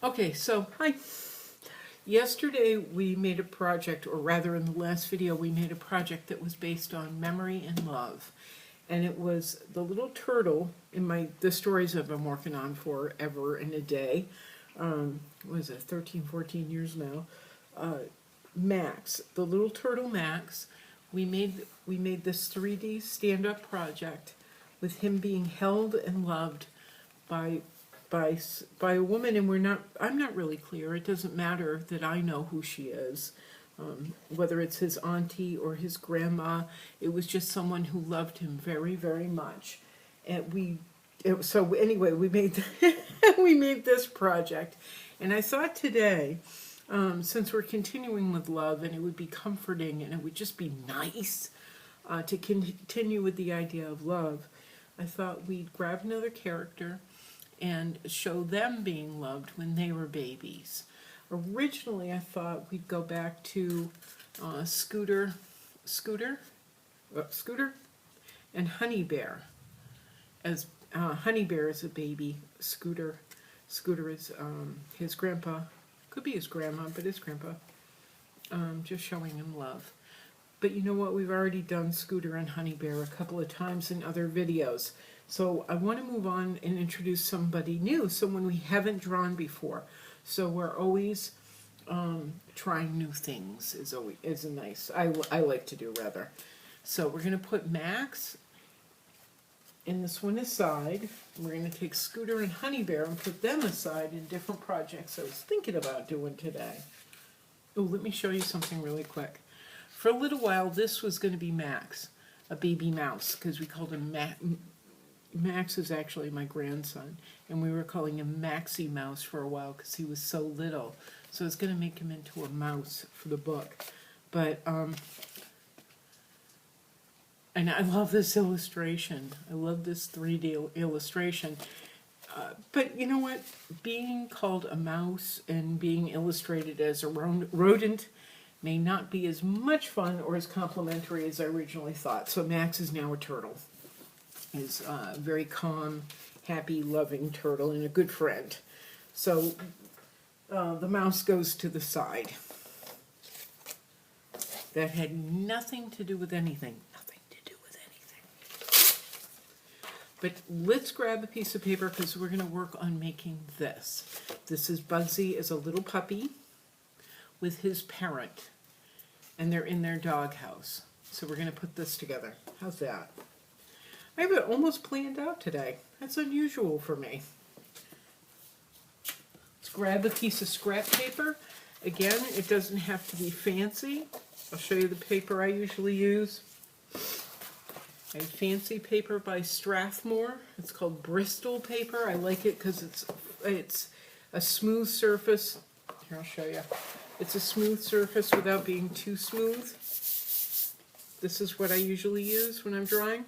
Okay, so hi. Yesterday we made a project, or rather in the last video we made a project that was based on memory and love. And it was the little turtle in the stories I've been working on forever and a day. What is it, 13, 14 years now. Max, the little turtle Max, we made this 3D stand-up project with him being held and loved by a woman, and I'm not really clear. It doesn't matter that I know who she is, whether it's his auntie or his grandma. It was just someone who loved him very, very much. And so anyway, we made we made this project, and I thought today, since we're continuing with love, and it would be comforting, and it would just be nice to continue with the idea of love, I thought we'd grab another character and show them being loved when they were babies. Originally, I thought we'd go back to Scooter and Honey Bear. As Honey Bear is a baby, Scooter is his grandpa, could be his grandma, but his grandpa, just showing him love. But you know what? We've already done Scooter and Honey Bear a couple of times in other videos. So I want to move on and introduce somebody new, someone we haven't drawn before. So we're always trying new things is a nice, I like to do rather. So we're going to put Max in this one aside. We're going to take Scooter and Honey Bear and put them aside in different projects I was thinking about doing today. Oh, let me show you something really quick. For a little while, this was going to be Max, a baby mouse, because we called him Max is actually my grandson, and we were calling him Maxie Mouse for a while because he was so little. So it's going to make him into a mouse for the book. But, and I love this illustration. I love this 3D illustration. But you know what? Being called a mouse and being illustrated as a rodent may not be as much fun or as complimentary as I originally thought. So Max is now a turtle. He's a very calm, happy, loving turtle and a good friend. So the mouse goes to the side. That had nothing to do with anything. Nothing to do with anything. But let's grab a piece of paper because we're going to work on making this. This is Bugsy as a little puppy with his parent. And they're in their doghouse. So we're going to put this together. How's that? I have it almost planned out today. That's unusual for me. Let's grab a piece of scrap paper. Again, it doesn't have to be fancy. I'll show you the paper I usually use. I have fancy paper by Strathmore. It's called Bristol paper. I like it because it's a smooth surface. Here, I'll show you. It's a smooth surface without being too smooth. This is what I usually use when I'm drawing.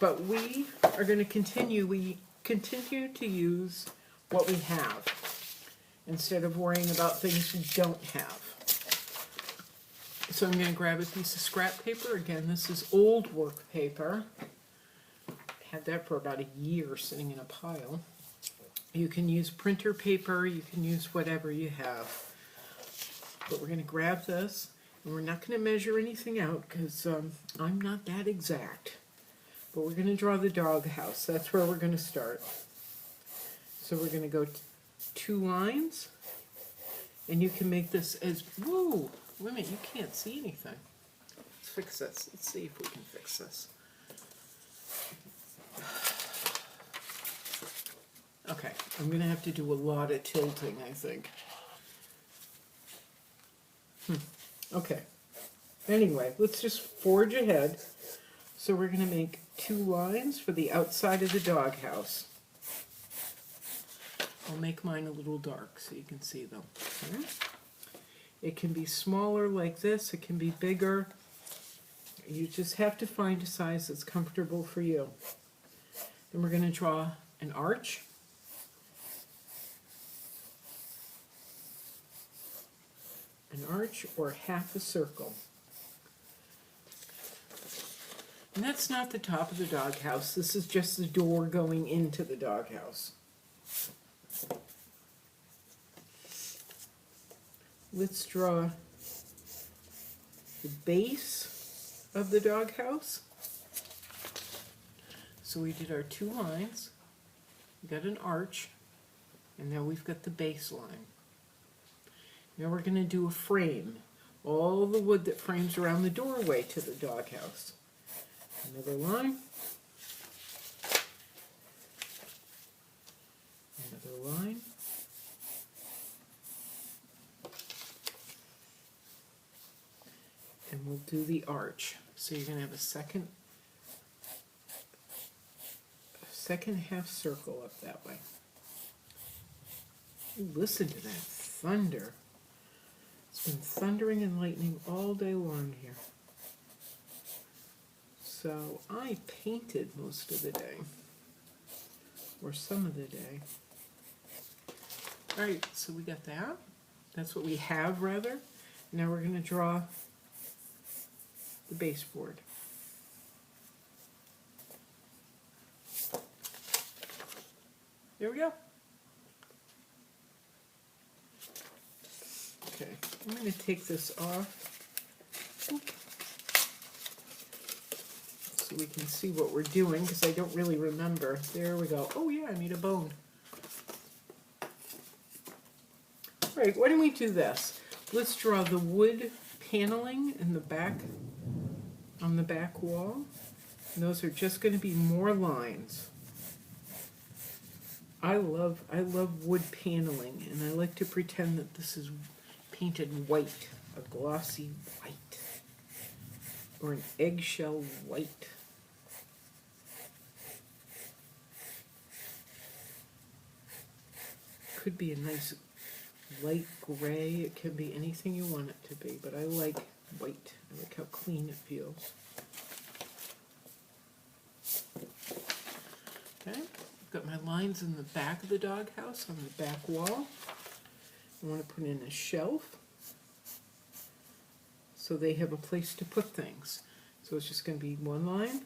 But we are going to continue to use what we have instead of worrying about things we don't have. So I'm going to grab a piece of scrap paper. Again, this is old work paper. Had that for about a year sitting in a pile. You can use printer paper, you can use whatever you have. But we're going to grab this, and we're not going to measure anything out because I'm not that exact. But we're going to draw the doghouse. That's where we're going to start. So we're going to go 2 lines. And you can make this as, whoa, wait a minute, you can't see anything. Let's fix this. Let's see if we can fix this. Okay, I'm going to have to do a lot of tilting, I think. Okay. Anyway, let's just forge ahead. So we're going to make 2 lines for the outside of the doghouse. I'll make mine a little dark so you can see them. Okay. It can be smaller like this. It can be bigger. You just have to find a size that's comfortable for you. Then we're going to draw an arch. An arch or half a circle. And that's not the top of the doghouse. This is just the door going into the doghouse. let's draw the base of the doghouse. So we did our 2 lines, we got an arch, and now we've got the base line. Now we're going to do a frame, all the wood that frames around the doorway to the doghouse. Another line, another line, and we'll do the arch. So you're going to have a second half circle up that way. Ooh, listen to that thunder. It's been thundering and lightning all day long here. So I painted most of the day, or some of the day. All right, so we got that. That's what we have, rather. Now we're going to draw the baseboard. There we go. Okay, I'm going to take this off so we can see what we're doing, because I don't really remember. There we go. Oh yeah, I made a bone. All right, why don't we do this? Let's draw the wood paneling in the back, on the back wall. And those are just going to be more lines. I love wood paneling, and I like to pretend that this is painted white, a glossy white, or an eggshell white. Could be a nice light gray. It can be anything you want it to be, but I like white. I like how clean it feels. Okay, I've got my lines in the back of the doghouse on the back wall. I want to put in a shelf so they have a place to put things. So it's just going to be one line,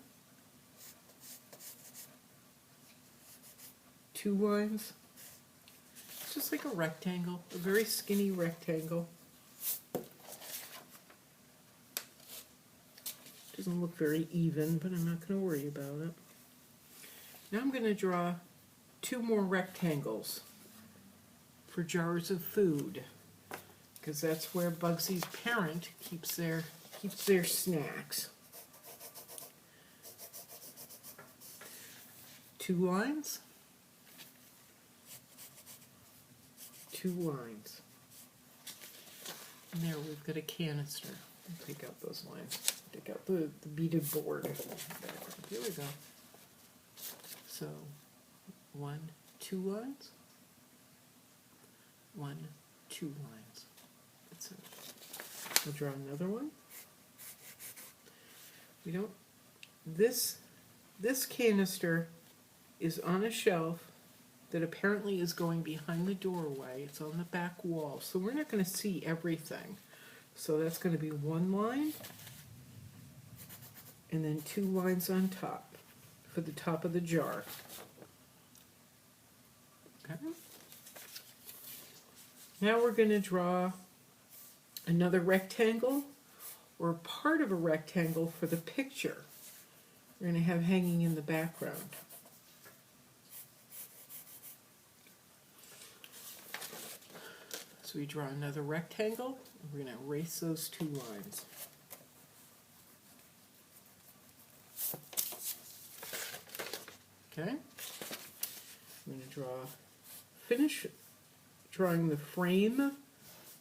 2 lines, just like a rectangle, a very skinny rectangle. Doesn't look very even, but I'm not going to worry about it. Now I'm going to draw 2 more rectangles for jars of food, because that's where Bugsy's parent keeps their snacks. 2 lines, 2 lines. And there we've got a canister. I'll take out those lines. Take out the beaded board. Here we go. So 1, 2 lines. 1, 2 lines. That's it. I'll draw another one. We don't. This canister is on a shelf that apparently is going behind the doorway. It's on the back wall, so we're not going to see everything. So that's going to be 1 line, and then 2 lines on top for the top of the jar. Okay. Now we're going to draw another rectangle, or part of a rectangle, for the picture we're going to have hanging in the background. So we draw another rectangle, and we're going to erase those 2 lines. Okay, I'm going to finish drawing the frame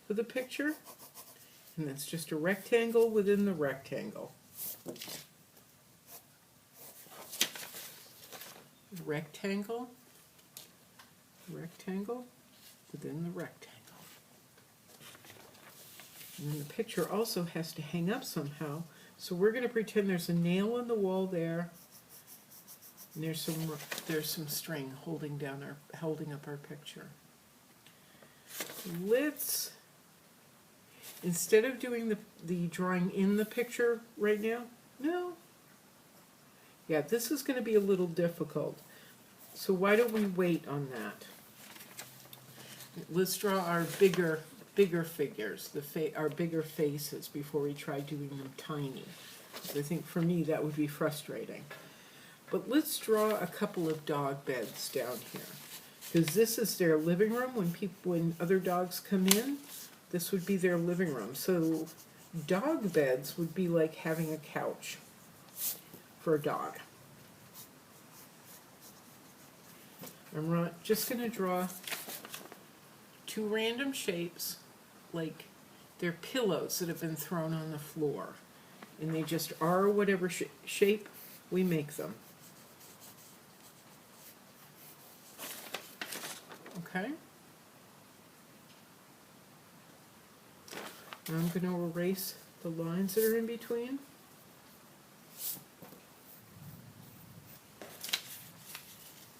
for the picture, and that's just a rectangle within the rectangle. Rectangle, rectangle within the rectangle. And then the picture also has to hang up somehow, so we're going to pretend there's a nail in the wall there, and there's some string holding up our picture. Let's, instead of doing the drawing in the picture right now, no. Yeah, this is going to be a little difficult. So why don't we wait on that? Let's draw our bigger bigger figures, our bigger faces, before we try doing them tiny. I think for me that would be frustrating. But let's draw a couple of dog beds down here, because this is their living room. When other dogs come in, this would be their living room. So dog beds would be like having a couch for a dog. I'm just going to draw two random shapes, like they're pillows that have been thrown on the floor, and they just are whatever shape we make them. Okay? Now I'm going to erase the lines that are in between.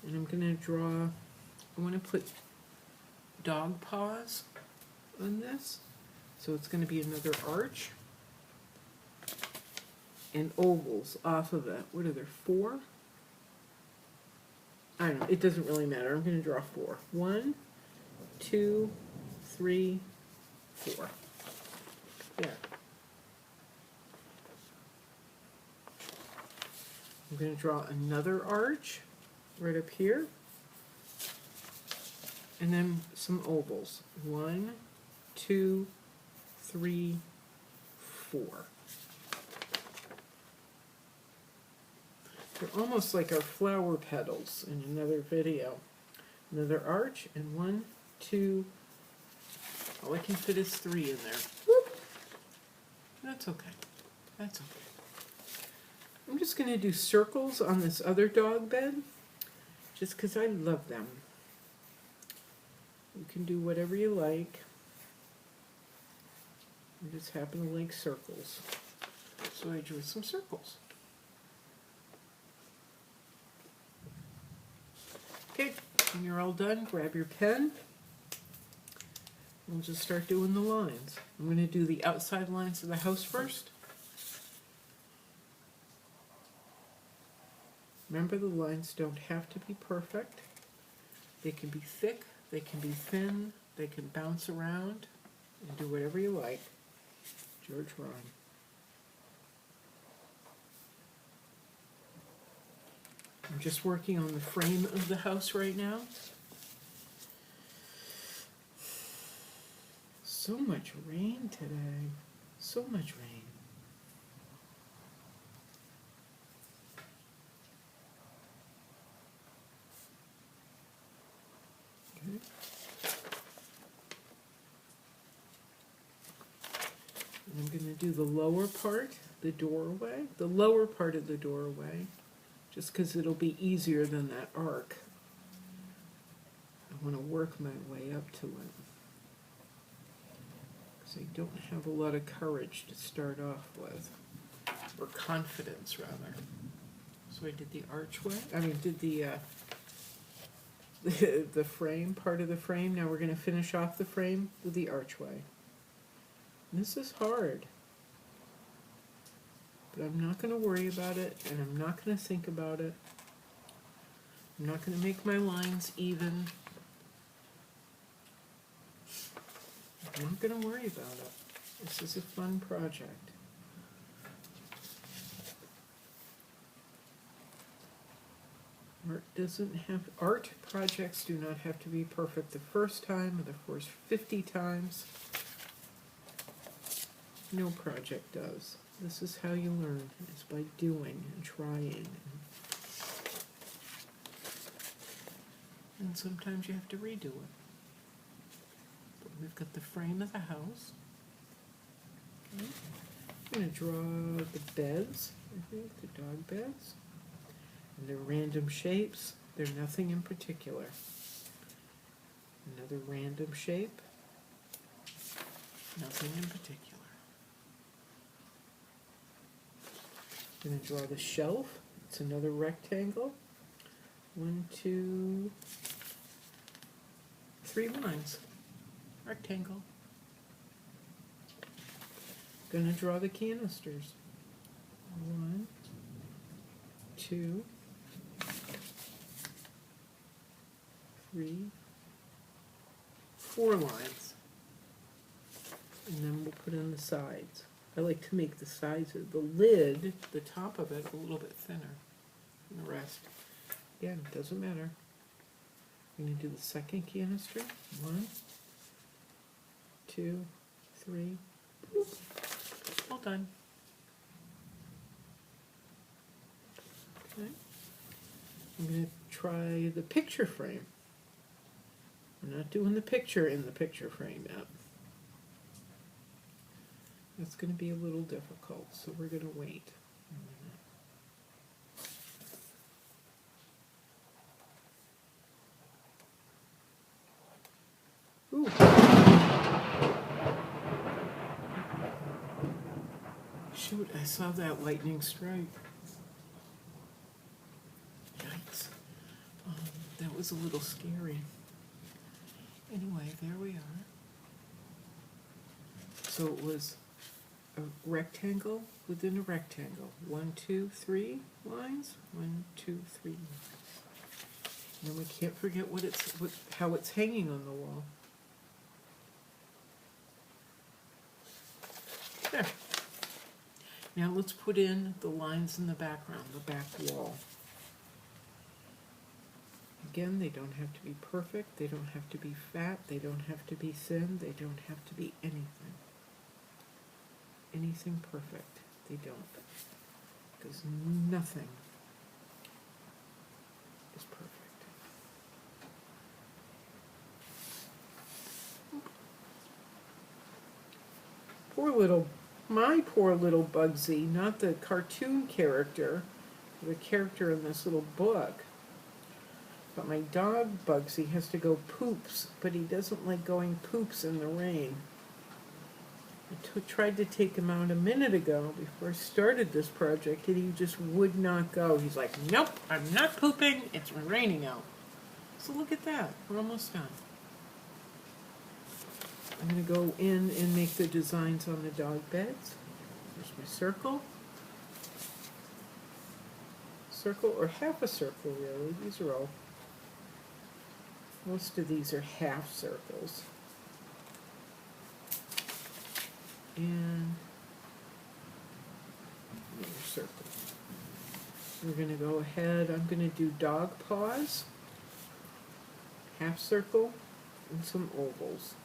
And I'm going to draw, I want to put dog paws on this. So it's going to be another arch. And ovals off of it. What are there, 4? I don't know, it doesn't really matter. I'm going to draw 4. 1, 2, 3, 4. There. I'm going to draw another arch right up here. And then some ovals. 1, 2, 3, 4. They're almost like our flower petals in another video. Another arch, and 1, 2, all I can fit is 3 in there. Whoop. That's okay. That's okay. I'm just going to do circles on this other dog bed, just because I love them. You can do whatever you like. I just happen to like circles. So I drew some circles. Okay, when you're all done, grab your pen. We'll just start doing the lines. I'm going to do the outside lines of the house first. Remember, the lines don't have to be perfect. They can be thick, they can be thin, they can bounce around, and do whatever you like. George Ron. I'm just working on the frame of the house right now. So much rain today. So much rain. Okay. And I'm going to do the lower part, the doorway, the lower part of the doorway, just because it'll be easier than that arc. I want to work my way up to it, because I don't have a lot of courage to start off with, or confidence rather. So I did the archway, did the frame, part of the frame. Now we're going to finish off the frame with the archway. And this is hard, but I'm not going to worry about it, and I'm not going to think about it. I'm not going to make my lines even. I'm not going to worry about it. This is a fun project. Art projects do not have to be perfect the first time or the first 50 times. No project does. This is how you learn, is by doing and trying. And sometimes you have to redo it. But we've got the frame of the house. Okay. I'm going to draw the beds, I think, the dog beds. And they're random shapes. They're nothing in particular. Another random shape. Nothing in particular. I'm going to draw the shelf. It's another rectangle. 1, 2, 3 lines. Rectangle. Going to draw the canisters. 1, 2, 3, 4 lines. And then we'll put in the sides. I like to make the sides of the lid, the top of it, a little bit thinner than the rest. Again, doesn't matter. I'm going to do the second canister. 1, 2, 3. Boop. All done. Okay. I'm going to try the picture frame. I'm not doing the picture in the picture frame yet. That's going to be a little difficult, so we're going to wait. Ooh. Shoot, I saw that lightning strike. Yikes. That was a little scary. Anyway, there we are. So it was a rectangle within a rectangle. 1, 2, 3 lines. 1, 2, 3. And we can't forget how it's hanging on the wall. There. Now let's put in the lines in the background, the back wall. Again, they don't have to be perfect, they don't have to be fat, they don't have to be thin, they don't have to be anything. Anything perfect, they don't. Because nothing is perfect. My poor little Bugsy, not the cartoon character, the character in this little book. But my dog Bugsy has to go poops, but he doesn't like going poops in the rain. I tried to take him out a minute ago before I started this project, and he just would not go. He's like, nope, I'm not pooping, it's raining out. So look at that, we're almost done. I'm going to go in and make the designs on the dog beds. There's my circle. Circle, or half a circle really. These are all, most of these are half circles. And another circle. We're going to go ahead, I'm going to do dog paws, half circle, and some ovals.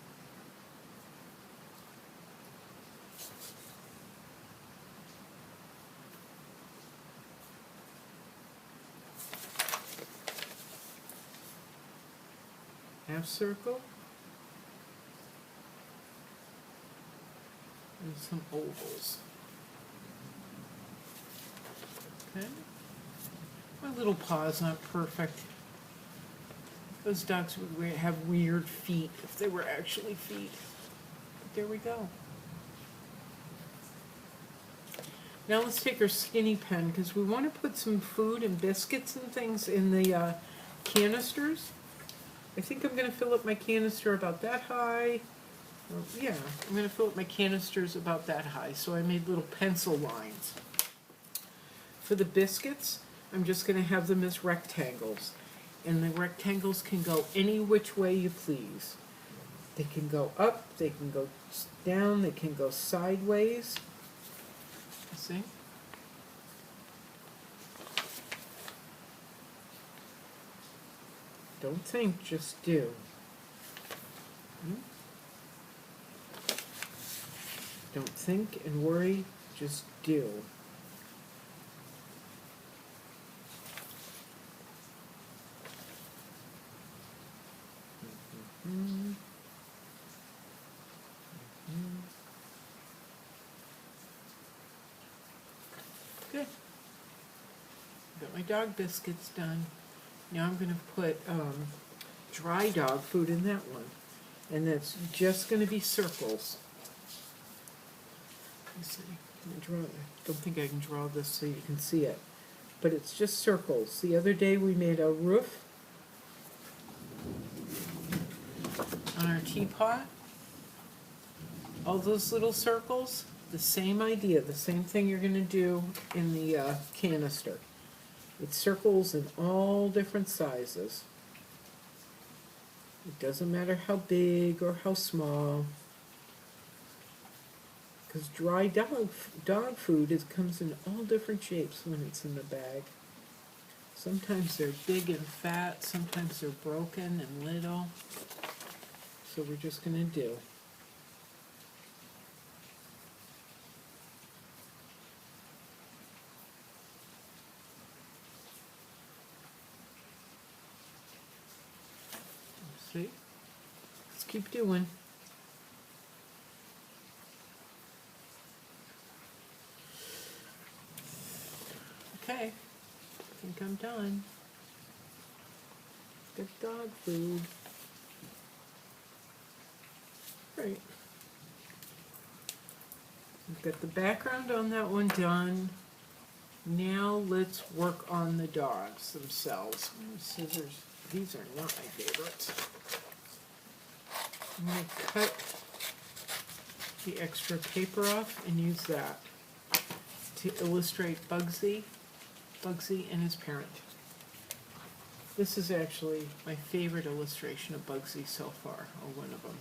Half circle and some ovals. Okay. My little paw's not perfect. Those dogs would have weird feet if they were actually feet. But there we go. Now let's take our skinny pen because we want to put some food and biscuits and things in the canisters. I think I'm going to fill up my canister about that high. Well, yeah, I'm going to fill up my canisters about that high. So I made little pencil lines. For the biscuits, I'm just going to have them as rectangles. And the rectangles can go any which way you please. They can go up, they can go down, they can go sideways. You see? Don't think, just do. Don't think and worry, just do. Good. Got my dog biscuits done. Now I'm going to put dry dog food in that one. And that's just going to be circles. Let's see. Can I draw it? I don't think I can draw this so you can see it. But it's just circles. The other day we made a roof on our teapot. All those little circles, the same idea, the same thing you're going to do in the canister. It's circles in all different sizes. It doesn't matter how big or how small. Because dry dog food comes in all different shapes when it's in the bag. Sometimes they're big and fat, sometimes they're broken and little. So we're just going to do. See? Let's keep doing. Okay, I think I'm done. Good dog food. Right. We've got the background on that one done. Now let's work on the dogs themselves. Scissors. These are not my favorites. I'm going to cut the extra paper off and use that to illustrate Bugsy and his parent. This is actually my favorite illustration of Bugsy so far, or one of them.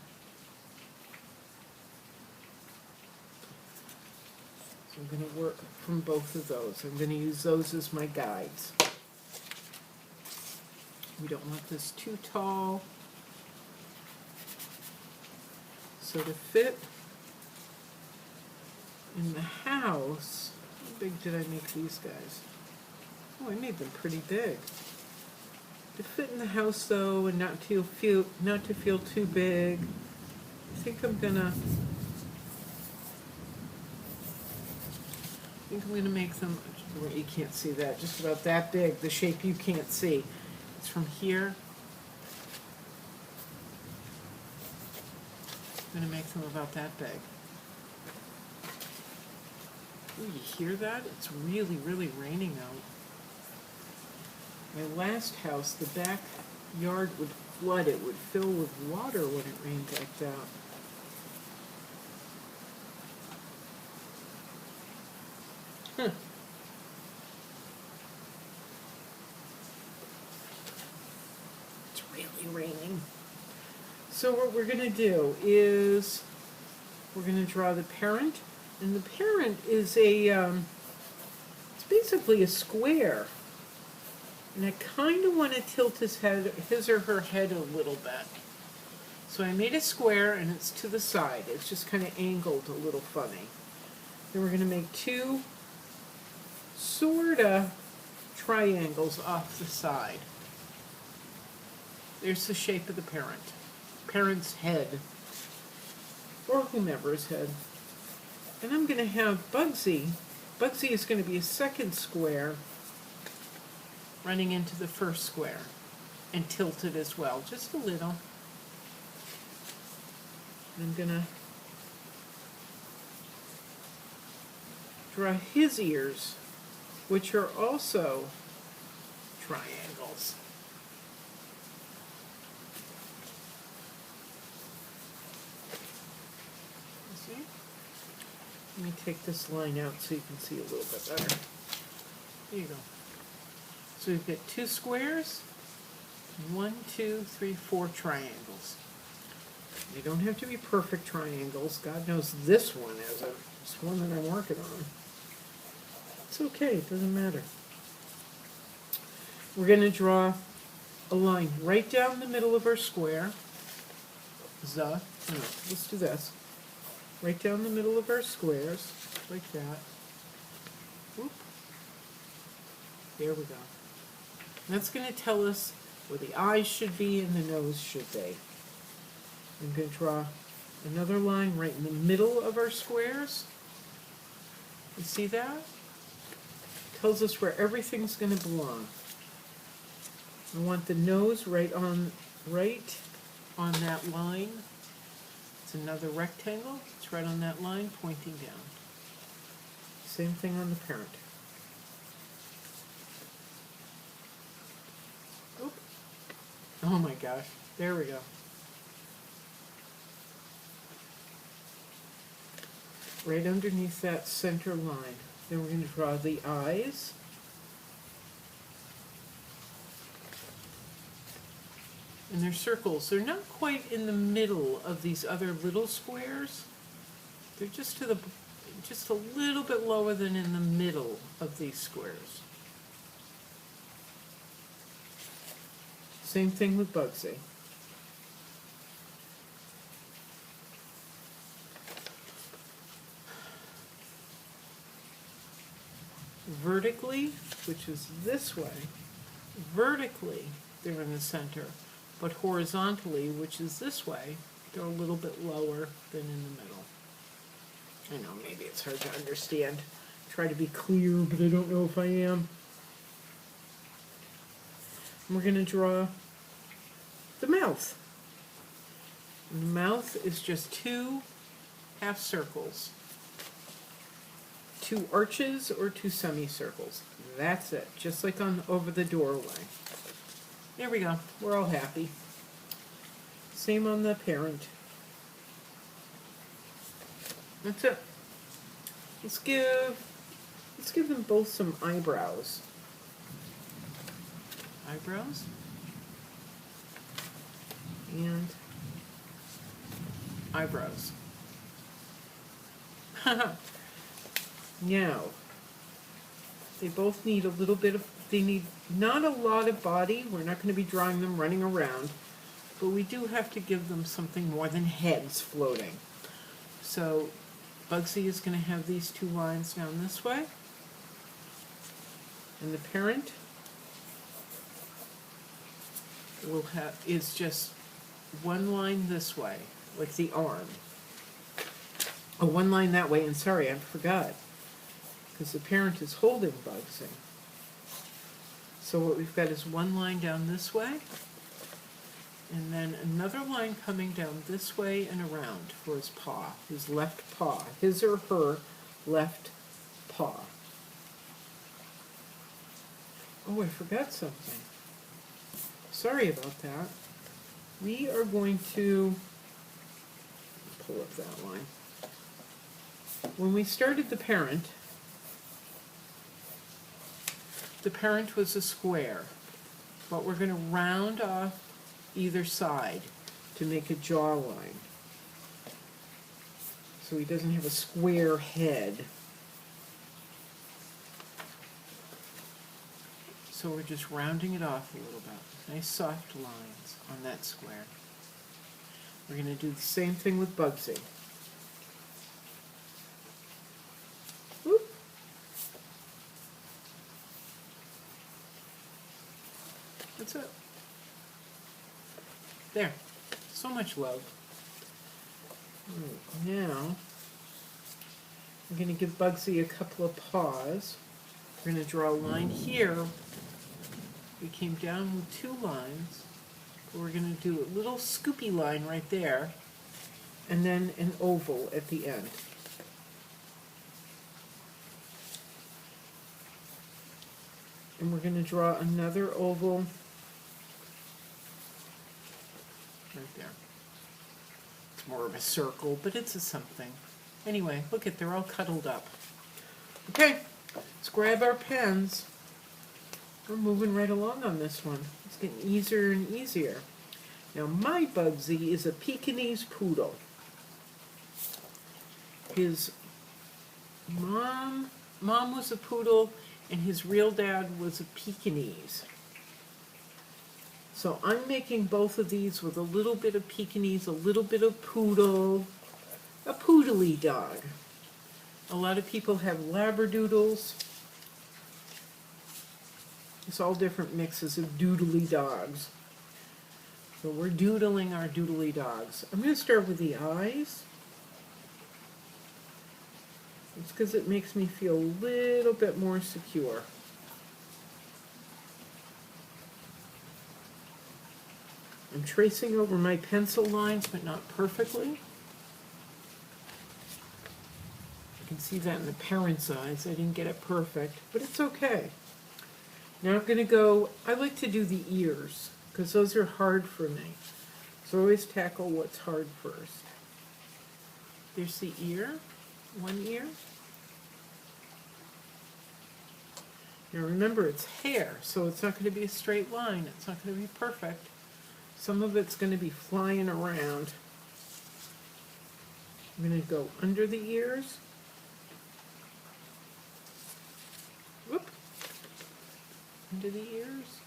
So I'm going to work from both of those. I'm going to use those as my guides. We don't want this too tall. So to fit in the house, how big did I make these guys? Oh, I made them pretty big. To fit in the house though, and not to feel too big, I think I'm gonna make them where you can't see that, just about that big, the shape you can't see. It's from here. I'm gonna make them about that big. Ooh, you hear that? It's really, really raining out. My last house, the backyard would flood. It would fill with water when it rained like that. Huh. It's really raining. So what we're going to do is we're going to draw the parent. And the parent is it's basically a square. And I kind of want to tilt his or her head a little bit. So I made a square and it's to the side. It's just kind of angled a little funny. Then we're going to make two sort of triangles off the side. There's the shape of the parent. Parent's head. Or whomever's head. And I'm going to have Bugsy. Bugsy is going to be a second square running into the first square and tilted as well, just a little. I'm going to draw his ears, which are also triangles. You see? Let me take this line out so you can see a little bit better. There you go. So we've got two squares, 1, 2, 3, 4 triangles. They don't have to be perfect triangles. God knows this one isn't. It's one that I'm working on. It's okay, it doesn't matter. We're going to draw a line right down the middle of our square. Let's do this. Right down the middle of our squares, like that. Whoop. There we go. And that's going to tell us where the eyes should be and the nose should be. I'm going to draw another line right in the middle of our squares. You see that? Tells us where everything's going to belong. I want the nose right on that line. It's another rectangle. It's right on that line, pointing down. Same thing on the parent. Oop. Oh my gosh. There we go. Right underneath that center line. Then we're going to draw the eyes. And they're circles. They're not quite in the middle of these other little squares. They're just a little bit lower than in the middle of these squares. Same thing with Bugsy. Vertically, which is this way, vertically they're in the center, but horizontally, which is this way, they're a little bit lower than in the middle. I know, maybe it's hard to understand. Try to be clear, but I don't know if I am. And we're going to draw the mouth. And the mouth is just 2 half circles. 2 arches or 2 semicircles. That's it, just like on over the doorway. There we go, we're all happy. Same on the parent. That's it. Let's give them both some eyebrows. Eyebrows. And eyebrows. Now, they both need a little bit of, they need not a lot of body. We're not going to be drawing them running around, but we do have to give them something more than heads floating. So Bugsy is going to have these 2 lines down this way, and the parent will have, is just 1 line this way, like the arm. Oh, 1 line that way, and sorry, I forgot, because the parent is holding Bugsy. So what we've got is 1 line down this way, and then another line coming down this way and around for his paw, his left paw, his or her left paw. Oh, I forgot something. Sorry about that. We are going to pull up that line. When we started the parent was a square, but we're going to round off either side to make a jawline. So he doesn't have a square head. So we're just rounding it off a little bit. Nice soft lines on that square. We're going to do the same thing with Bugsy. Whoop. That's it. There. So much love. Now, I'm going to give Bugsy a couple of paws. We're going to draw a line here. We came down with 2 lines. We're going to do a little scoopy line right there, and then an oval at the end. And we're going to draw another oval right there. It's more of a circle, but it's a something. Anyway, look at, they're all cuddled up. Okay, let's grab our pens. We're moving right along on this one. It's getting easier and easier. Now, my Bugsy is a Pekingese poodle. His mom was a poodle, and his real dad was a Pekingese. So I'm making both of these with a little bit of Pekingese, a little bit of poodle, a poodly dog. A lot of people have Labradoodles. It's all different mixes of doodly dogs. So we're doodling our doodly dogs. I'm going to start with the eyes. It's because it makes me feel a little bit more secure. I'm tracing over my pencil lines, but not perfectly. You can see that in the parent's eyes. I didn't get it perfect, but it's okay. Now I'm going to go, I like to do the ears, because those are hard for me. So I always tackle what's hard first. There's the ear, 1 ear. Now remember, it's hair, so it's not going to be a straight line. It's not going to be perfect. Some of it's going to be flying around. I'm going to go under the ears. Whoop. Under the ears.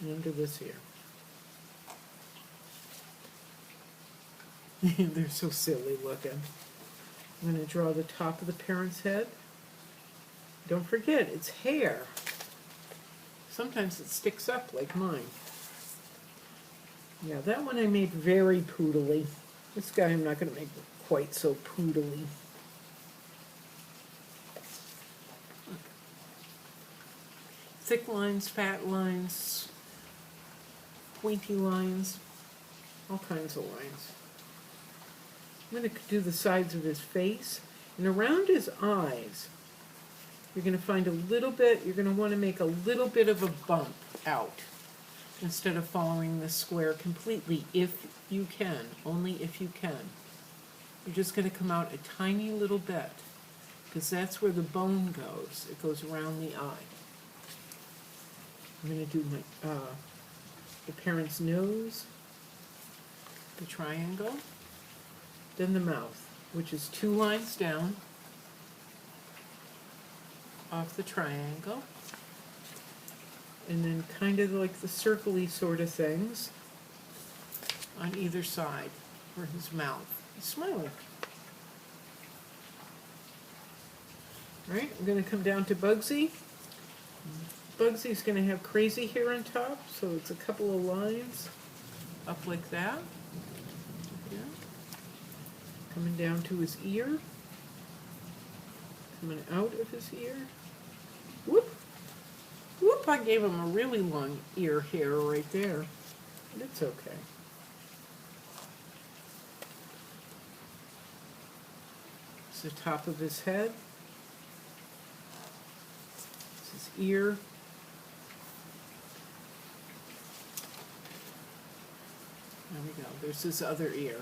And under this ear. They're so silly looking. I'm going to draw the top of the parent's head. Don't forget, it's hair. Sometimes it sticks up like mine. Yeah, that one I made very poodly. This guy I'm not going to make quite so poodly. Thick lines, fat lines, pointy lines, all kinds of lines. I'm going to do the sides of his face, and around his eyes, you're going to find a little bit, you're going to want to make a little bit of a bump out instead of following the square completely, if you can, only if you can. You're just going to come out a tiny little bit, because that's where the bone goes. It goes around the eye. I'm going to do my the parent's nose, the triangle, then the mouth, which is 2 lines down off the triangle, and then kind of like the circle-y sort of things on either side for his mouth. He's smiling. All right, I'm going to come down to Bugsy. Bugsy's going to have crazy hair on top, so it's a couple of lines up like that. Yeah. Coming down to his ear. Coming out of his ear. Whoop! Whoop! I gave him a really long ear hair right there. But it's okay. It's the top of his head. It's his ear. There we go. There's his other ear.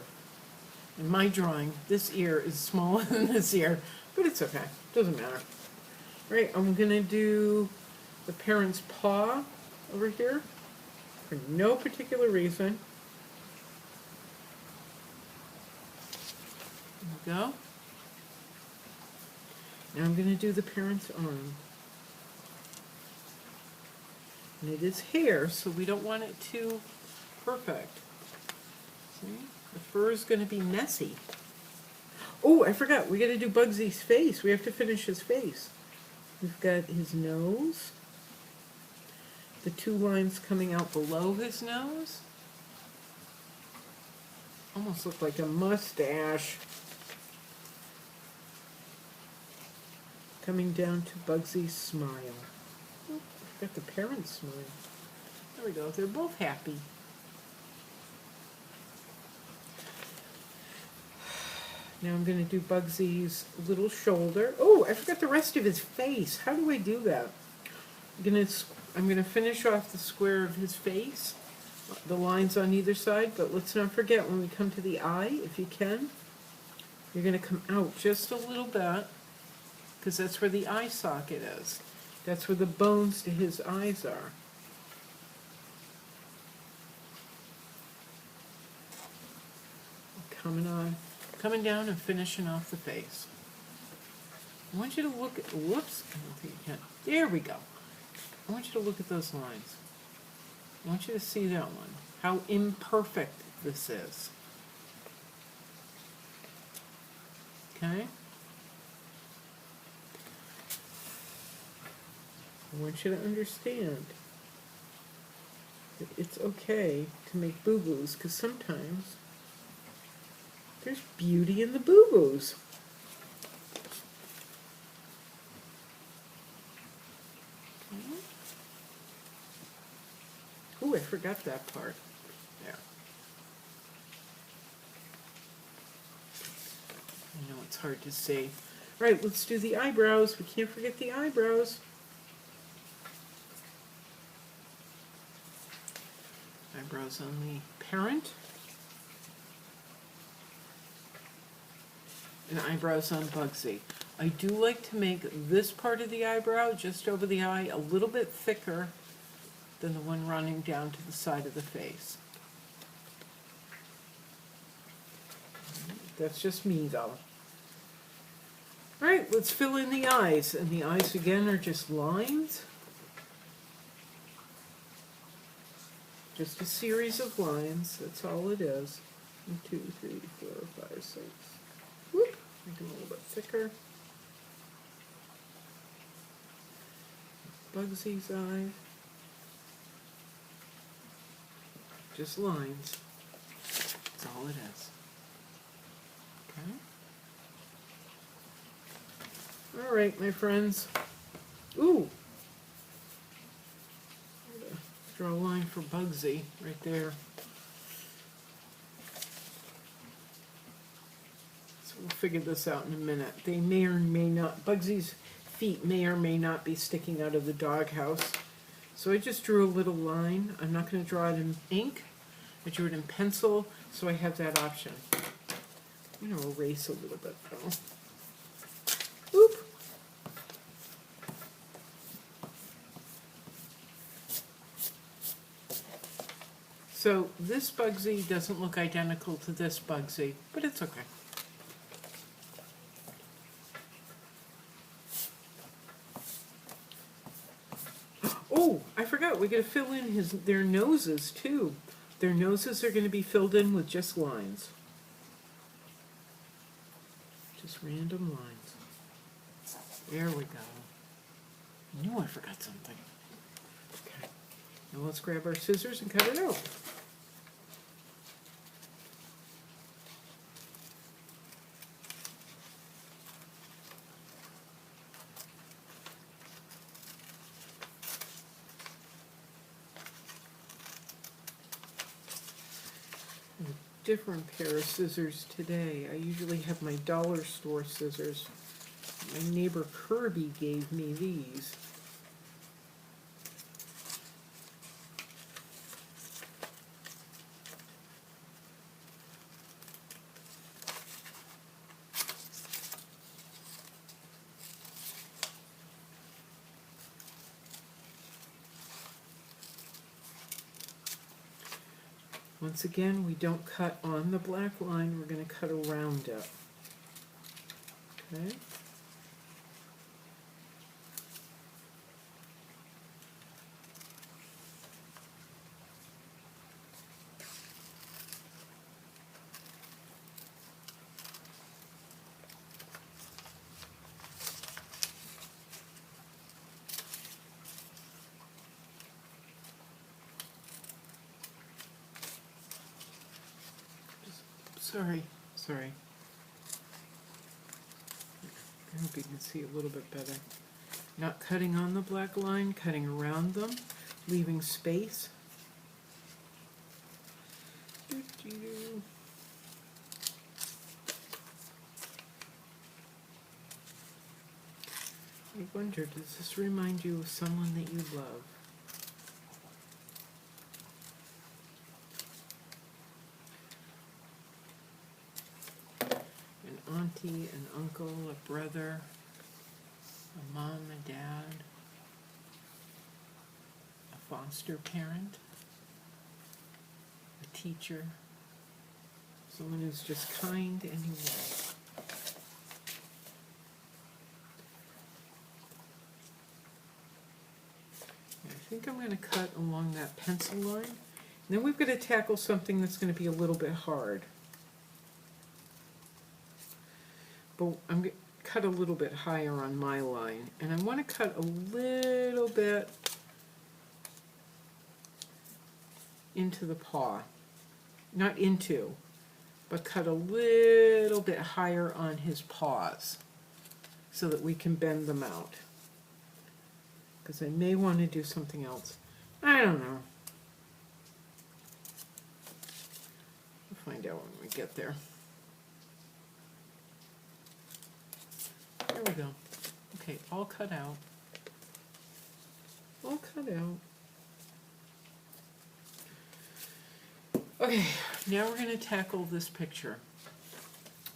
In my drawing, this ear is smaller than this ear, but it's okay. Doesn't matter. All right, I'm going to do the parent's paw over here for no particular reason. There we go. Now I'm going to do the parent's arm. And it is hair, so we don't want it too perfect. See? The fur is going to be messy. Oh, I forgot. We got to do Bugsy's face. We have to finish his face. We've got his nose. The 2 lines coming out below his nose. Almost look like a mustache. Coming down to Bugsy's smile. Oh, I forgot the parent's smile. There we go. They're both happy. Now I'm going to do Bugsy's little shoulder. Oh, I forgot the rest of his face. How do I do that? I'm going to finish off the square of his face, the lines on either side, but let's not forget when we come to the eye, if you can, you're going to come out just a little bit, because that's where the eye socket is. That's where the bones to his eyes are. Coming down and finishing off the face. I want you to look at, whoops, I don't think you can. There we go. I want you to look at those lines. I want you to see that one, how imperfect this is. Okay? I want you to understand that it's okay to make boo-boos, because sometimes there's beauty in the boo-boos. Okay. Oh, I forgot that part. There. I know it's hard to see. All right, let's do the eyebrows. We can't forget the eyebrows. Eyebrows on the parent. And eyebrows on Bugsy. I do like to make this part of the eyebrow, just over the eye, a little bit thicker than the one running down to the side of the face. That's just me though. All right, let's fill in the eyes. And the eyes again are just lines. Just a series of lines, that's all it is. 1, 2, 3, 4, 5, 6. Whoop, make them a little bit thicker. Bugsy's eye. Just lines. That's all it is. Okay. All right, my friends. Ooh. Draw a line for Bugsy right there. So we'll figure this out in a minute. They may or may not, Bugsy's feet may or may not be sticking out of the doghouse. So I just drew a little line. I'm not going to draw it in ink. I drew it in pencil, so I have that option. I'm going to erase a little bit though. Oop! So this Bugsy doesn't look identical to this Bugsy, but it's okay. Oh, I forgot, we gotta fill in their noses too. Their noses are gonna be filled in with just lines. Just random lines. There we go. I knew I forgot something. Okay, now let's grab our scissors and cut it out. Different pair of scissors today. I usually have my dollar store scissors. My neighbor Kirby gave me these. Once again, we don't cut on the black line, we're going to cut around it. Okay. Sorry. I hope you can see a little bit better. Not cutting on the black line, cutting around them, leaving space. I wonder, does this remind you of someone that you love? Auntie, an uncle, a brother, a mom, a dad, a foster parent, a teacher, someone who's just kind and you love. I think I'm going to cut along that pencil line. And then we've got to tackle something that's going to be a little bit hard. But I'm going to cut a little bit higher on my line, and I want to cut a little bit into the paw. Not into, but cut a little bit higher on his paws so that we can bend them out. Because I may want to do something else. I don't know. We'll find out when we get there. There we go. Okay, all cut out. All cut out. Okay, now we're going to tackle this picture.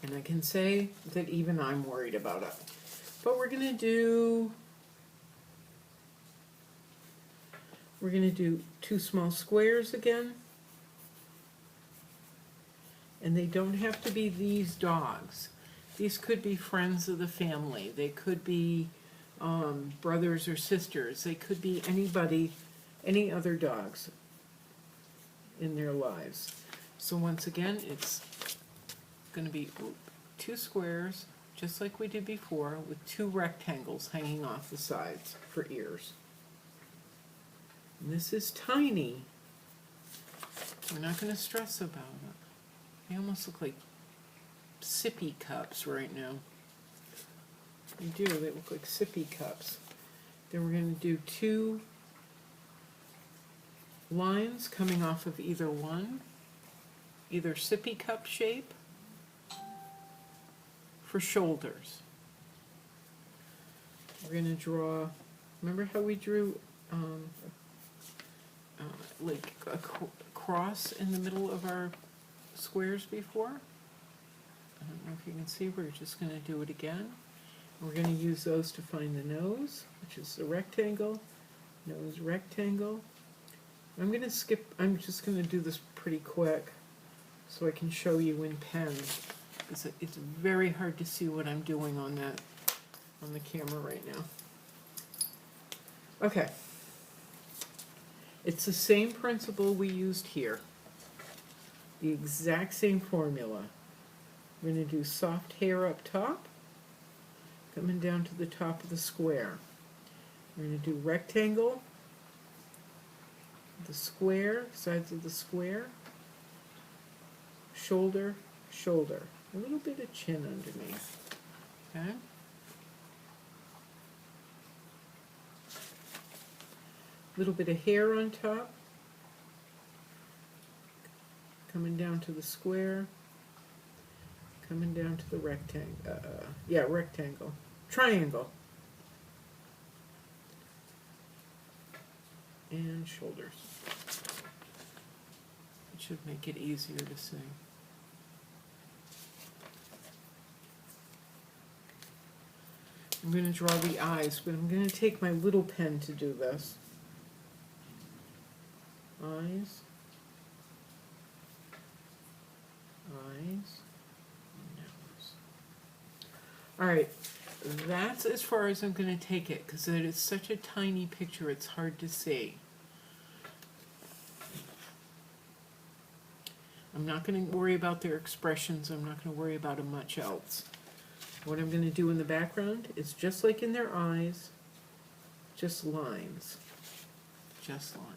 And I can say that even I'm worried about it. But we're going to do two small squares again. And they don't have to be these dogs. These could be friends of the family. They could be brothers or sisters. They could be anybody, any other dogs in their lives. So once again, it's going to be 2 squares, just like we did before, with 2 rectangles hanging off the sides for ears. And this is tiny. We're not going to stress about it. They almost look like sippy cups right now. They do, they look like sippy cups. Then we're going to do 2 lines coming off of either one, either sippy cup shape for shoulders. We're going to draw, remember how we drew like a cross in the middle of our squares before? I don't know if you can see, we're just going to do it again. We're going to use those to find the nose, which is the rectangle, nose rectangle. I'm going to skip, I'm just going to do this pretty quick so I can show you in pen, because it's very hard to see what I'm doing on that, on the camera right now. Okay. It's the same principle we used here. The exact same formula. We're going to do soft hair up top, coming down to the top of the square. We're going to do rectangle, the square, sides of the square, shoulder, shoulder. A little bit of chin underneath. Okay? A little bit of hair on top, coming down to the square, coming down to the rectangle, rectangle, triangle, and shoulders. It should make it easier to see. I'm going to draw the eyes, but I'm going to take my little pen to do this. Eyes, eyes, nose. All right, that's as far as I'm going to take it, because it is such a tiny picture, it's hard to see. I'm not going to worry about their expressions, I'm not going to worry about them much else. What I'm going to do in the background is just like in their eyes, just lines. Just lines.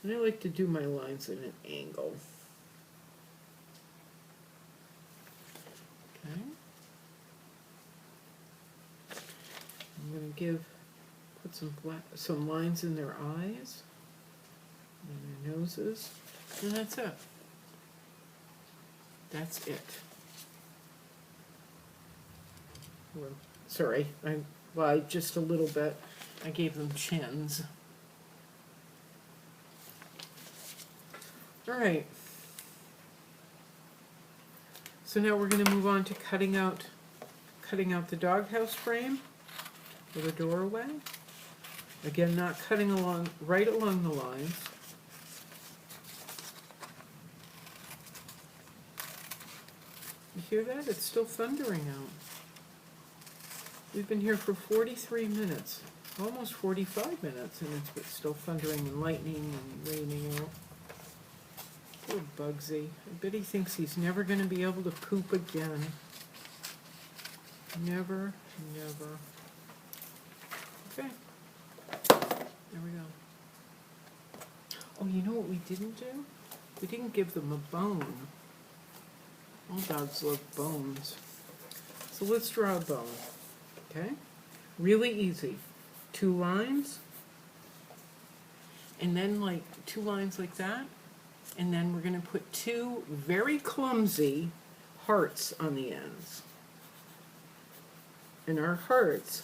And I like to do my lines at an angle. Okay. I'm going to put some lines in their eyes, and their noses, and that's it. That's it. Well, sorry, I lied just a little bit. I gave them chins. All right. So now we're going to move on to cutting out the doghouse frame with a doorway. Again, not cutting right along the lines. You hear that? It's still thundering out. We've been here for 43 minutes, almost 45 minutes, and it's still thundering and lightning and raining out. Poor Bugsy. I bet he thinks he's never going to be able to poop again. Never, never. Okay. There we go. Oh, you know what we didn't do? We didn't give them a bone. All dogs love bones. So let's draw a bone. Okay? Really easy. 2 lines. And then like 2 lines like that. And then we're going to put 2 very clumsy hearts on the ends. And our hearts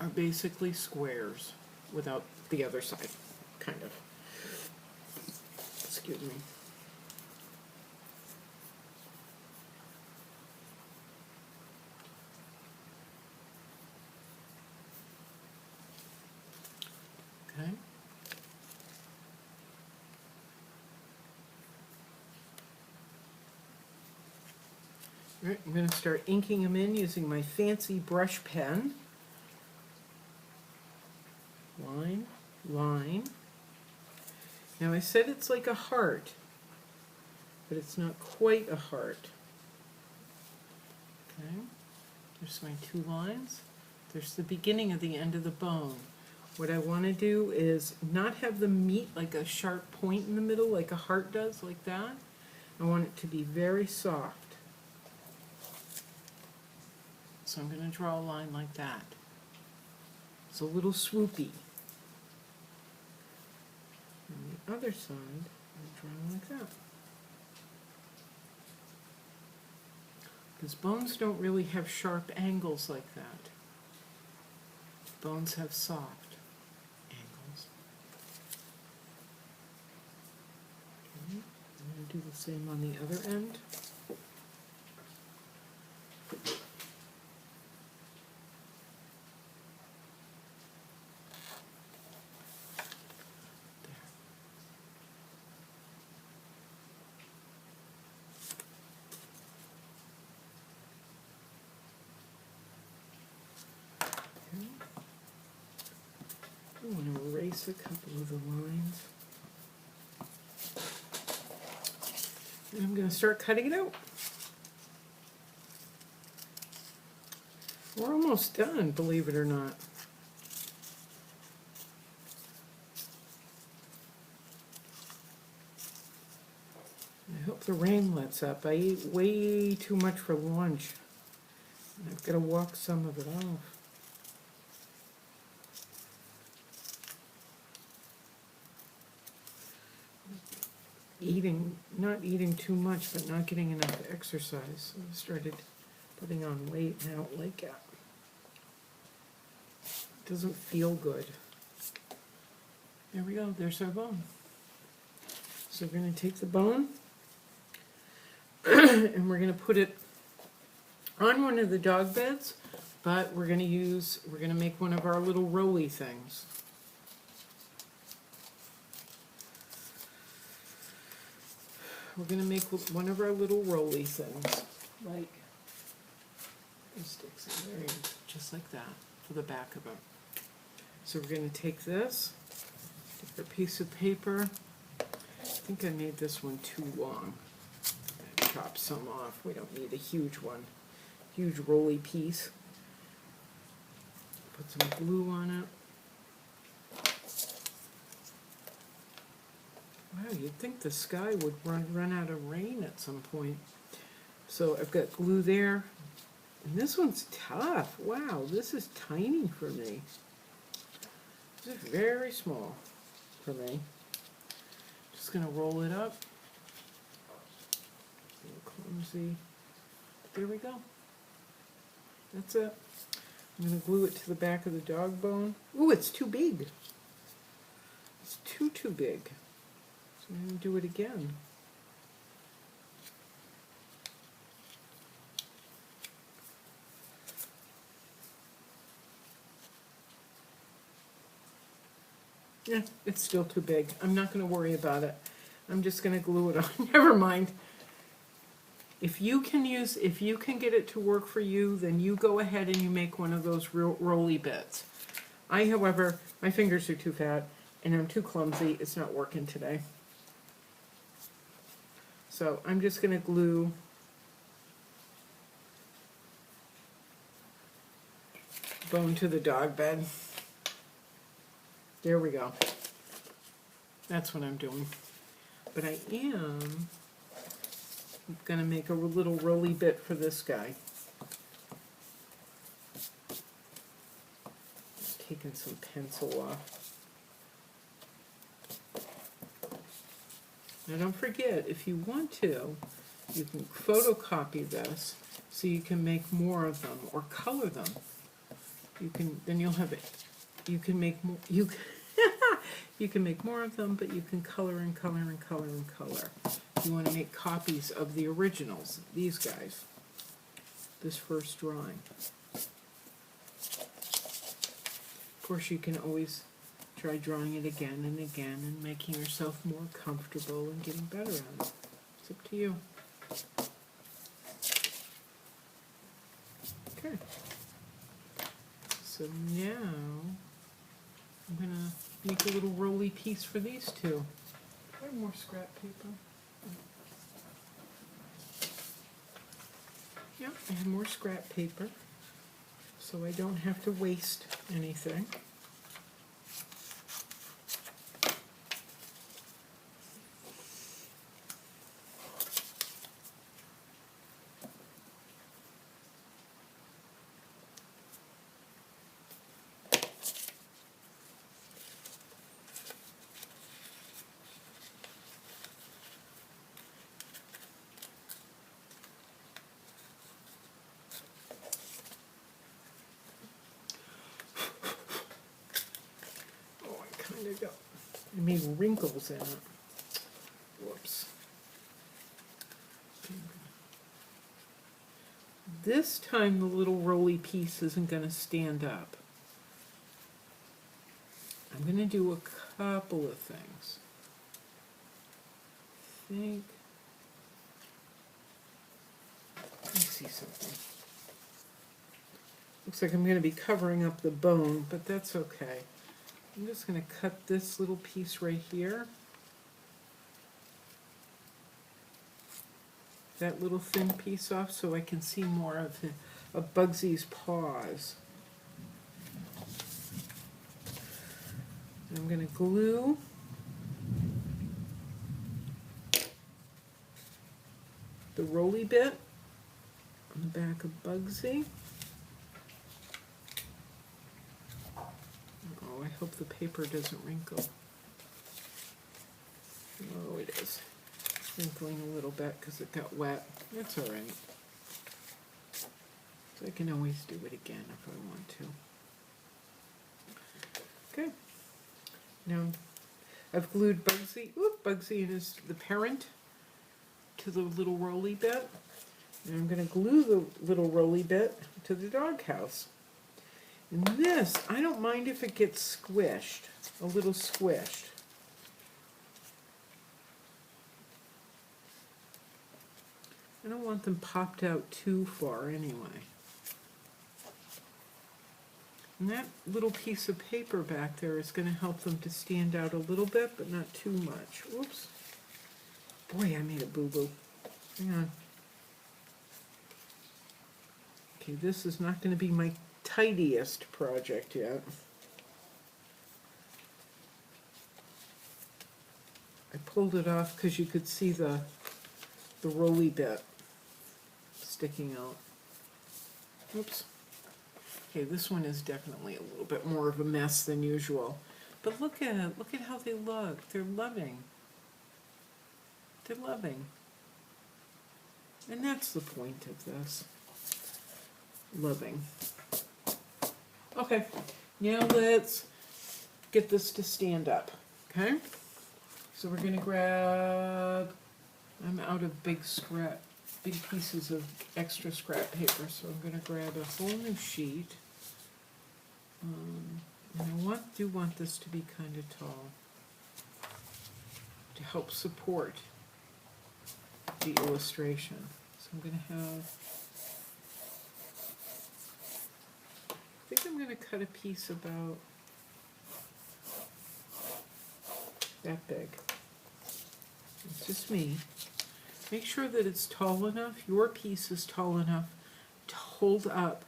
are basically squares without the other side, kind of. Excuse me. All right, I'm going to start inking them in using my fancy brush pen. Line, line. Now I said it's like a heart, but it's not quite a heart. Okay, there's my 2 lines. There's the beginning of the end of the bone. What I want to do is not have them meet like a sharp point in the middle like a heart does, like that. I want it to be very soft. So I'm going to draw a line like that. It's a little swoopy. On the other side, I'm drawing like that. Because bones don't really have sharp angles like that. Bones have soft angles. Okay. I'm going to do the same on the other end. I want to erase a couple of the lines. And I'm going to start cutting it out. We're almost done, believe it or not. I hope the rain lets up. I ate way too much for lunch. And I've got to walk some of it off. Not eating too much, but not getting enough exercise. So I started putting on weight and I don't like it. It doesn't feel good. There we go, there's our bone. So we're going to take the bone and we're going to put it on one of the dog beds, but we're going to make one of our little rolly things. We're going to make one of our little rolly things, like it sticks in there, just like that, for the back of it. So we're going to take this, take our piece of paper. I think I made this one too long. I chopped some off. We don't need a huge one, huge rolly piece. Put some glue on it. Wow, you'd think the sky would run out of rain at some point. So I've got glue there. And this one's tough. Wow, this is tiny for me. This is very small for me. Just going to roll it up. A little clumsy. There we go. That's it. I'm going to glue it to the back of the dog bone. Ooh, it's too big. It's too big. So I'm going to do it again. Yeah, it's still too big. I'm not going to worry about it. I'm just going to glue it on. Never mind. If you can get it to work for you, then you go ahead and you make one of those rolly bits. I, however, my fingers are too fat and I'm too clumsy. It's not working today. So I'm just going to glue bone to the dog bed. There we go. That's what I'm doing. But I am going to make a little rolly bit for this guy. Taking some pencil off. Now don't forget, if you want to, you can photocopy this so you can make more of them or color them. Then you'll have it. You can make more. You can make more of them, but you can color and color and color and color. You want to make copies of the originals, these guys. This first drawing. Of course, you can always try drawing it again and again and making yourself more comfortable and getting better at it. It's up to you. So now I'm gonna make a little roly piece for these two. Do I have more scrap paper? Yep, I have more scrap paper, so I don't have to waste anything. I made wrinkles in it. Whoops. This time the little roly piece isn't going to stand up. I'm going to do a couple of things. I think. Let me see something. Looks like I'm going to be covering up the bone, but that's okay. I'm just going to cut this little piece right here. That little thin piece off so I can see more of Bugsy's paws. And I'm going to glue the roly bit on the back of Bugsy. I hope the paper doesn't wrinkle. Oh, it is. Wrinkling a little bit because it got wet. That's all right. So I can always do it again if I want to. Okay. Now, I've glued Bugsy, Bugsy is the parent, to the little roly bit. And I'm going to glue the little roly bit to the doghouse. And this, I don't mind if it gets squished, a little squished. I don't want them popped out too far anyway. And that little piece of paper back there is going to help them to stand out a little bit, but not too much. Oops. Boy, I made a boo-boo. Hang on. Okay, this is not going to be my tidiest project yet. I pulled it off because you could see the roly bit sticking out. Oops. Okay, this one is definitely a little bit more of a mess than usual. But look at it. Look at how they look. They're loving. They're loving. And that's the point of this. Loving. Okay, now let's get this to stand up, okay? So we're going to grab, I'm out of big pieces of extra scrap paper, so I'm going to grab a whole new sheet. And I do want this to be kind of tall to help support the illustration. So I'm going to have, I think I'm going to cut a piece about that big. It's just me. Make sure that it's tall enough, your piece is tall enough to hold up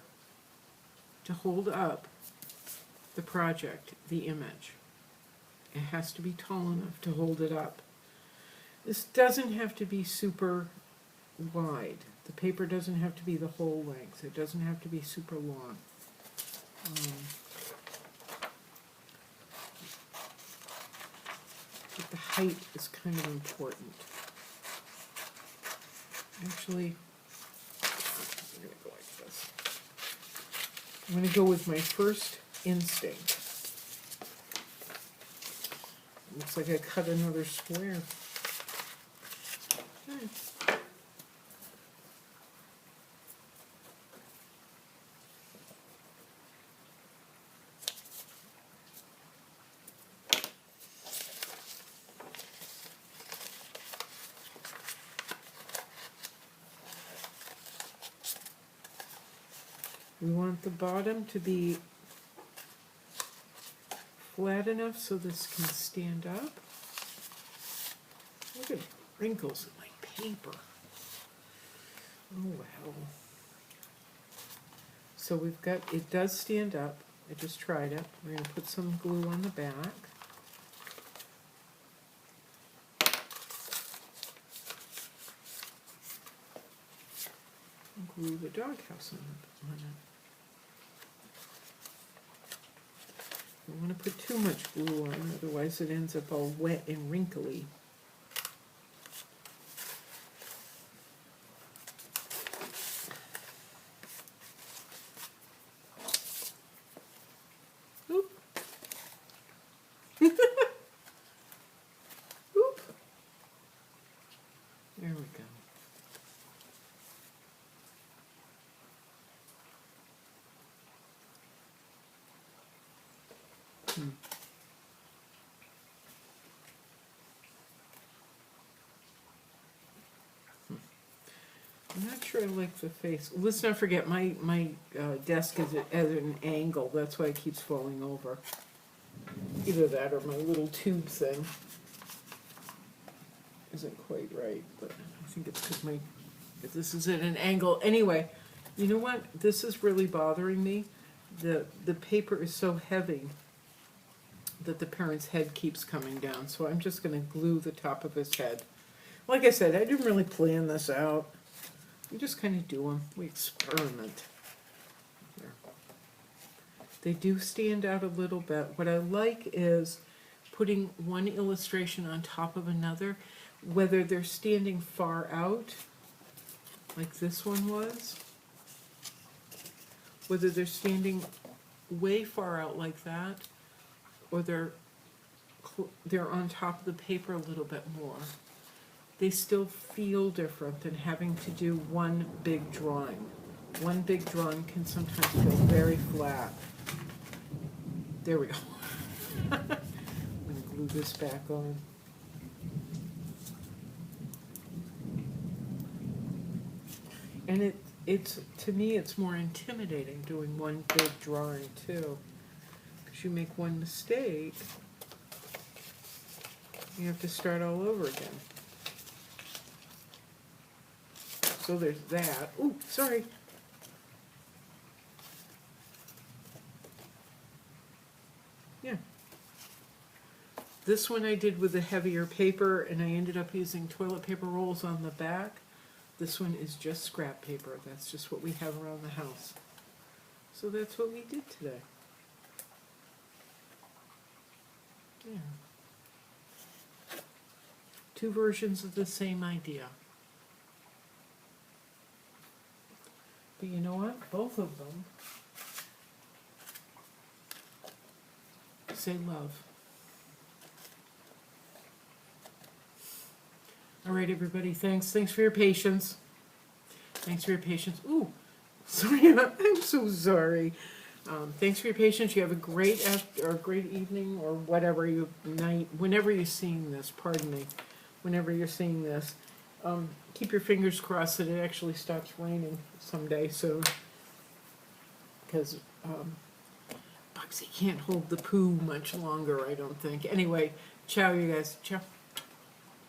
the project, the image. It has to be tall enough to hold it up. This doesn't have to be super wide. The paper doesn't have to be the whole length. It doesn't have to be super long. But the height is kind of important. Actually, I'm going to go like this. I'm going to go with my first instinct. Looks like I cut another square. Okay. We want the bottom to be flat enough so this can stand up. Look at wrinkles in my paper. Oh well. So we've got, it does stand up. I just tried it. We're going to put some glue on the back. And glue the doghouse on it. Don't want to put too much glue on, otherwise it ends up all wet and wrinkly. Oop. Oop. There we go. I'm not sure I like the face. Let's not forget, my desk is at an angle. That's why it keeps falling over. Either that or my little tube thing isn't quite right. But I think it's because this is at an angle. Anyway, you know what? This is really bothering me. The paper is so heavy that the parent's head keeps coming down. So I'm just going to glue the top of his head. Like I said, I didn't really plan this out. We just kind of do them. We experiment. There. They do stand out a little bit. What I like is putting one illustration on top of another, whether they're standing far out, like this one was, whether they're standing way far out like that, or they're on top of the paper a little bit more. They still feel different than having to do one big drawing. One big drawing can sometimes feel very flat. There we go. I'm going to glue this back on. And it's to me, it's more intimidating doing one big drawing too. Because you make one mistake, you have to start all over again. So there's that. Ooh, sorry. Yeah. This one I did with a heavier paper, and I ended up using toilet paper rolls on the back. This one is just scrap paper. That's just what we have around the house. So that's what we did today. Yeah. Two versions of the same idea. But you know what? Both of them say love. All right, everybody. Thanks. Thanks for your patience. Thanks for your patience. Ooh, sorry. I'm so sorry. Thanks for your patience. You have a great great evening, or whatever night, whenever you're seeing this. Pardon me. Whenever you're seeing this. Keep your fingers crossed that it actually stops raining someday soon. Because Bugsy can't hold the poo much longer, I don't think. Anyway, ciao, you guys. Ciao.